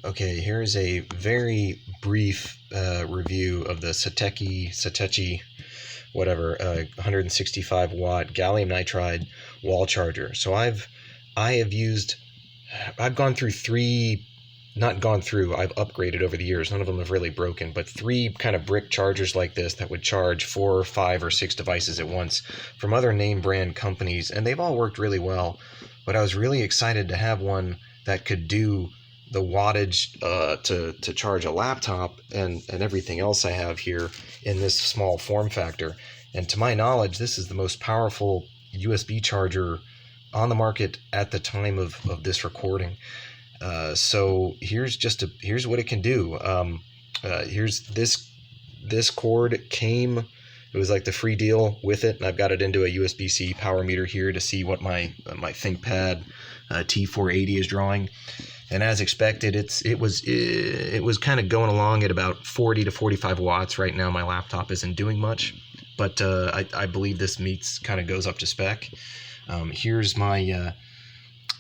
Okay, here's a very brief review of the Satechi, whatever, 165 watt gallium nitride wall charger. So I've gone through three, not gone through, I've upgraded over the years. None of them have really broken, but three kind of brick chargers like this that would charge 4, 5, or 6 devices at once from other name brand companies, and they've all worked really well. But I was really excited to have one that could do the wattage to charge a laptop and everything else I have here in this small form factor. And to my knowledge, this is the most powerful USB charger on the market at the time of this recording. So here's what it can do. Here's this cord came. It was like the free deal with it, and I've got it into a USB-C power meter here to see what my ThinkPad T480 is drawing. And as expected, it was kind of going along at about 40 to 45 watts. Right now, my laptop isn't doing much, but I believe this kind of goes up to spec. Here's my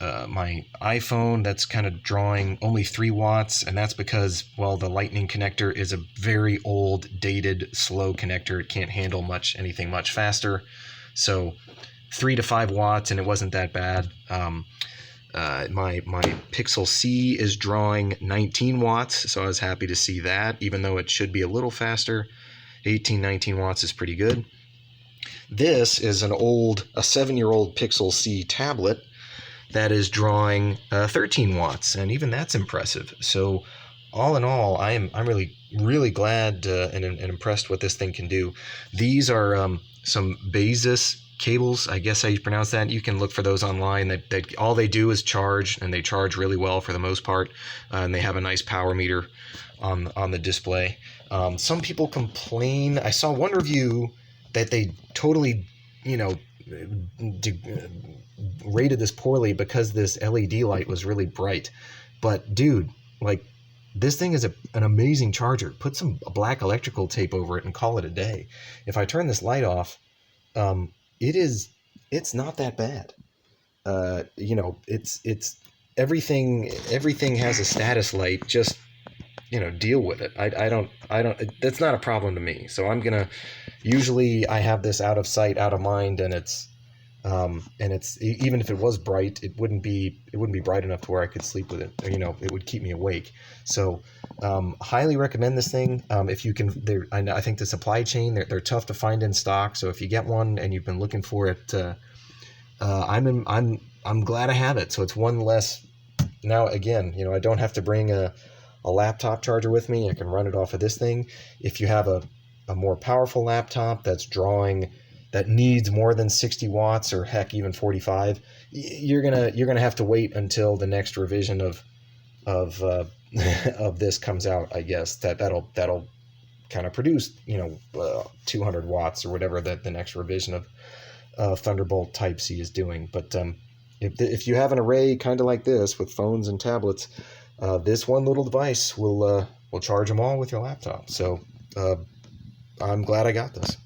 my iPhone that's kind of drawing only 3 watts, and that's because, well, the lightning connector is a very old, dated, slow connector. It can't handle anything much faster. So 3 to 5 watts, and it wasn't that bad. My Pixel C is drawing 19 watts, so I was happy to see that, even though it should be a little faster. 18, 19 watts is pretty good. This is a 7-year-old Pixel C tablet that is drawing 13 watts, and even that's impressive. So all in all, I'm really glad and impressed what this thing can do. These are some Basis cables, I guess how you pronounce that. You can look for those online. That all they do is charge, and they charge really well for the most part. And they have a nice power meter on the display. Some people complain. I saw one review that they totally, rated this poorly because this LED light was really bright. But dude, like, this thing is an amazing charger. Put some black electrical tape over it and call it a day. If I turn this light off, it's not that bad. It's everything has a status light. Just deal with it. I don't that's not a problem to me. So usually I have this out of sight, out of mind, and it's even if it was bright, it wouldn't be bright enough to where I could sleep with it. It would keep me awake. So highly recommend this thing. If you can, I think the supply chain, they're tough to find in stock. So if you get one and you've been looking for it, I'm glad I have it. So it's one less. Now again, I don't have to bring a laptop charger with me. I can run it off of this thing. If you have a more powerful laptop that needs more than 60 watts, or heck, even 45, you're gonna have to wait until the next revision of of this comes out. I guess that'll kind of produce 200 watts or whatever that the next revision of Thunderbolt Type C is doing. But if you have an array kind of like this with phones and tablets, this one little device will charge them all with your laptop. So I'm glad I got this.